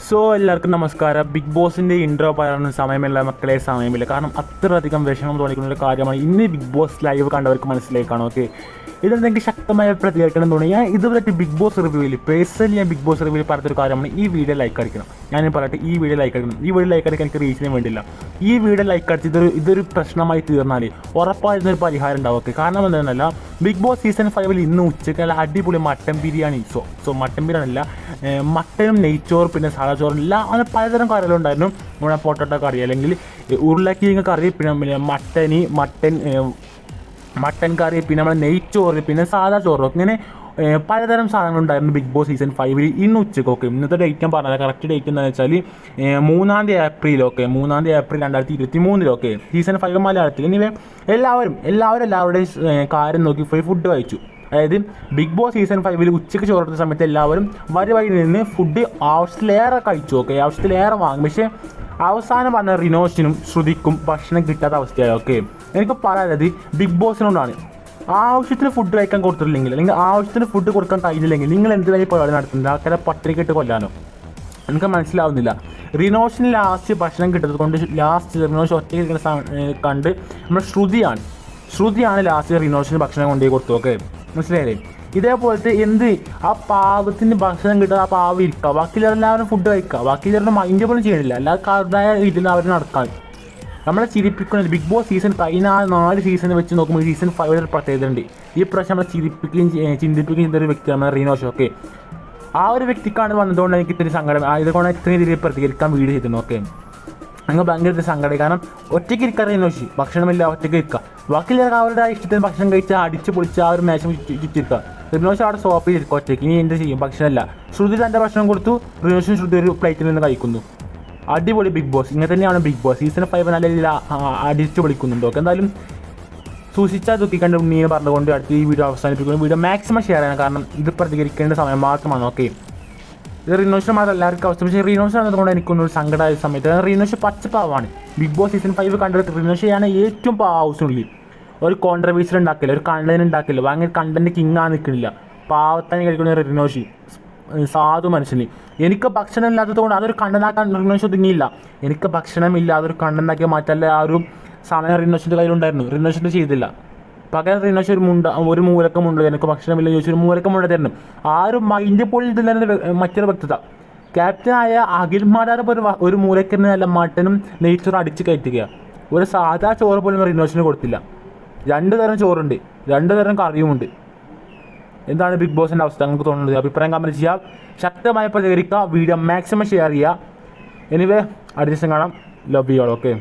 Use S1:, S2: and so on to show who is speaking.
S1: So എല്ലാവർക്കും നമസ്കാരം. Big ബോസിൻ്റെ ഇൻട്രോ പറയാനുള്ള സമയമില്ല മക്കളെ, സമയമില്ല. കാരണം അത്രയധികം വിഷമം തോന്നിക്കുന്ന ഒരു കാര്യമാണ്. ഇന്ന് ബിഗ് ബോസ് ലൈവ് കണ്ടവർക്ക് മനസ്സിലാക്കണം. ഓക്കെ, ഇതിൽ എനിക്ക് ശക്തമായ പ്രതികരിക്കണം തോന്നി. ഞാൻ ഇതുവരെ ബിഗ് ബോസ് റിവ്യൂവിൽ പേഴ്സണലി ഞാൻ ബിഗ് ബോസ് റിവ്യൂവിൽ പറഞ്ഞൊരു കാര്യമാണ്, ഈ വീഡിയോ ലൈക്ക് അടിക്കണം. ഞാൻ പറയട്ടെ, ഈ വീഡിയോ ലൈക്ക് അടിക്കണം. ഈ വീഡിയോ ലൈക്ക് അടിക്കാൻ എനിക്ക് റീച്ചിന് വേണ്ടിയില്ല. ഈ വീഡിയോ ലൈക്ക് അടിച്ച് ഇതൊരു പ്രശ്നമായി തീർന്നാൽ ഉറപ്പായിരുന്നൊരു പരിഹാരം ഉണ്ടാവും. ഓക്കെ, കാരണം എന്താണെന്നല്ല, ബിഗ് ബോസ് സീസൺ 5 ഇന്ന് ഉച്ചയ്ക്ക് നല്ല അടിപൊളി mutton biryani. So mutton biryani അല്ല, മട്ടനും നെയ്ച്ചോറ് പിന്നെ സാധാ ചോറും എല്ലാം അങ്ങനെ പലതരം കറികളും ഉണ്ടായിരുന്നു. നമ്മുടെ പൊട്ടറ്റോ കറി അല്ലെങ്കിൽ ഉരുളക്കിഴങ്ങ് കറി, പിന്നെ മട്ടൻ കറി, പിന്നെ നമ്മുടെ നെയ്ച്ചോറ്, പിന്നെ സാധാ ചോറ്, ഇങ്ങനെ പലതരം സാധനങ്ങളുണ്ടായിരുന്നു ബിഗ് ബോസ് സീസൺ 5 ഇന്ന് ഉച്ചയ്ക്ക്. ഓക്കെ, ഇന്നത്തെ ഡേറ്റ് ഞാൻ പറഞ്ഞത് കറക്റ്റ് ഡേറ്റ് എന്താണെന്ന് വെച്ചാൽ 3 April. Okay, 3 April 2023. Okay, season 5 മലയാളത്തിൽ. ഇനി എല്ലാവരുടെയും കാര്യം നോക്കി പോയി ഫുഡ് കഴിച്ചു. അതായത് ബിഗ് ബോസ് സീസൺ 5 ഉച്ചയ്ക്ക് ചോറുന്ന സമയത്ത് എല്ലാവരും വരി നിന്ന് ഫുഡ് ആവശ്യത്തിലേറെ കഴിച്ചു. ഓക്കെ, ആവശ്യത്തിലേറെ വാങ്ങും. പക്ഷേ അവസാനം പറഞ്ഞ റിനോഷിനും ശ്രുതിക്കും ഭക്ഷണം കിട്ടാത്ത അവസ്ഥയായി. ഓക്കെ, എനിക്ക് പറയാനുള്ളത് ബിഗ് ബോസിനോടാണ്. ആവശ്യത്തിന് ഫുഡ് കഴിക്കാൻ കൊടുത്തിട്ടില്ലെങ്കിൽ അല്ലെങ്കിൽ ആവശ്യത്തിന് ഫുഡ് കൊടുക്കാൻ കഴിഞ്ഞില്ലെങ്കിൽ നിങ്ങൾ എന്തിനായി പരിപാടി നടത്തുന്നത്? ആൾക്കാരെ പട്ടിണിക്കിട്ട് കൊല്ലാനോ? എനിക്ക് മനസ്സിലാവുന്നില്ല. റിനോഷിന് ലാസ്റ്റ് ഭക്ഷണം കിട്ടുന്നത് കൊണ്ട് ലാസ്റ്റ് റിനോഷ് ഒറ്റയ്ക്ക് കണ്ട് നമ്മുടെ ശ്രുതിയാണ് ലാസ്റ്റ് റിനോഷിന് ഭക്ഷണം കൊണ്ടുപോയി കൊടുത്തു. ഓക്കെ, മനസ്സിലായില്ലേ? ഇതേപോലത്തെ ആ പാവത്തിന് ഭക്ഷണം കിട്ടുക, ആ പാവം ഇരിക്കുക, ബാക്കിയുള്ളവരെല്ലാവരും ഫുഡ് കഴിക്കുക, ബാക്കിയുള്ളവരുടെ മൈൻഡ് പോലും ചെയ്യണില്ല. അല്ലാതെ രീതിയിൽ അവർ നടക്കാൻ നമ്മളെ ചിരിപ്പിക്കുന്നത്. ബിഗ് ബോസ് സീസൺ 4 സീസൺ വെച്ച് നോക്കുമ്പോൾ സീസൺ 5 ഒരു പ്രത്യേകത ഉണ്ട്. ഈ പ്രാവശ്യം നമ്മളെ ചിരിപ്പിക്കുകയും ചിന്തിപ്പിക്കുകയും ചെയ്തൊരു വ്യക്തിയാണ് റിനോഷ്. ഓക്കെ, ആ ഒരു വ്യക്തിക്കാണ് വന്നതുകൊണ്ട് എനിക്ക് ഇത്തിരി സങ്കടം. ഇതുകൊണ്ട് ഇത്രയും രീതിയിൽ പ്രതികരിക്കാൻ വീഡിയോ ചെയ്തിരുന്നു. ഓക്കെ, അങ്ങ് ഭയങ്കര സങ്കടം. കാരണം ഒറ്റയ്ക്ക് ഇരിക്കുക റിനോഷ്, ഭക്ഷണമില്ല, ഒറ്റയ്ക്ക് ഇരിക്കുക. ബാക്കിയുള്ള അവരുടെ ഇഷ്ടത്തിന് ഭക്ഷണം കഴിച്ചാൽ അടിച്ച് പൊളിച്ച് ആ ഒരു മാച്ച് ചുറ്റിരിക്കുക. റിനോഷ് അവിടെ സോപ്പിൽ ഇരിക്കുക ഒറ്റയ്ക്ക്. ഇനി എന്ത് ചെയ്യും? ഭക്ഷണമില്ല. ശ്രുതി തൻ്റെ ഭക്ഷണം കൊടുത്തു, റിനോഷും ശ്രുതി ഒരു പ്ലേറ്റിൽ നിന്ന് കഴിക്കുന്നു. അടിപൊളി ബിഗ് ബോസ്. ഇങ്ങനെ തന്നെയാണ് ബിഗ് ബോസ്. സീസൺ 5 നല്ല രീതിയിൽ അടിച്ചു പൊളിക്കുന്നുണ്ട്. ഓക്കെ, എന്തായാലും സൂക്ഷിച്ചാൽ ദുഃഖിക്കേണ്ട ഉണ്ണീനെ പറഞ്ഞുകൊണ്ട് അടുത്ത ഈ വീഡിയോ അവസാനിപ്പിക്കുന്നു. വീഡിയോ മാക്സിമം ഷെയർ ചെയ്യണം, കാരണം ഇത് പ്രതികരിക്കേണ്ട സമയം മാത്രമാണ്. ഓക്കെ, ഇത് റിനോഷിന് മാത്രം എല്ലാവർക്കും അവസ്ഥ. പക്ഷേ റിനോഷ് ആണെന്നുകൊണ്ട് എനിക്കൊന്നൊരു സങ്കടമായ സമയത്ത് റിനോഷ് പച്ചപ്പാവാണ്. ബിഗ് ബോസ് സീസൺ 5 കണ്ടെടുത്ത് റിനോഷയാണ് ഏറ്റവും ഹൗസിനുള്ളിൽ ഒരു കോൺട്രവേഴ്സി ഉണ്ടാക്കില്ല, ഒരു കണ്ടന്റ് ഉണ്ടാക്കില്ല, ഭയങ്കര കണ്ടന്റ് കിങ്ങാൻ നിൽക്കുന്നില്ല. പാവത്താൻ കഴിക്കുന്ന റിനോഷ് സാധു മനുഷ്യന്. എനിക്ക് ഭക്ഷണം ഇല്ലാത്തത് കൊണ്ട് അതൊരു കണ്ടന്റാക്കാൻ റിനോഷ് ഒതുങ്ങിയില്ല. എനിക്ക് ഭക്ഷണമില്ല, അതൊരു കണ്ടന്റാക്കി മാറ്റല്ല ആ ഒരു സമയം റിനോഷിൻ്റെ കയ്യിലുണ്ടായിരുന്നു. റിനോഷിൻ്റെ ചെയ്തില്ല. പകരം റിനോഷ് ഒരു മൂലക്കമുണ്ട്, എനിക്ക് ഭക്ഷണമില്ല ചോദിച്ചൊരു മൂലക്കമുണ്ട് തരുന്നു. ആ ഒരു മൈൻഡ് പോളിൽ തന്നെ മറ്റൊരു വ്യക്തത. ക്യാപ്റ്റനായ അഖിൽ മാരാർ ഒരു മൂലക്കറിന് നല്ല മട്ടനും നെയ്ച്ചോറും അടിച്ച് കയറ്റുക. ഒരു സാധാ ചോറ് പോലും റിനോഷിന് കൊടുത്തില്ല. 2 തരം ചോറുണ്ട്, 2 തരം കറിയുമുണ്ട്. എന്താണ് ബിഗ് ബോസിൻ്റെ അവസ്ഥ? നിങ്ങൾക്ക് തോന്നുന്നത് അഭിപ്രായം കമൻറ്റ് ചെയ്യുക, ശക്തമായി പ്രതികരിക്കുക, വീഡിയോ മാക്സിമം ഷെയർ ചെയ്യുക. എനിവേ അടുത്ത ദിവസം കാണാം. Love you all. ഓക്കെ.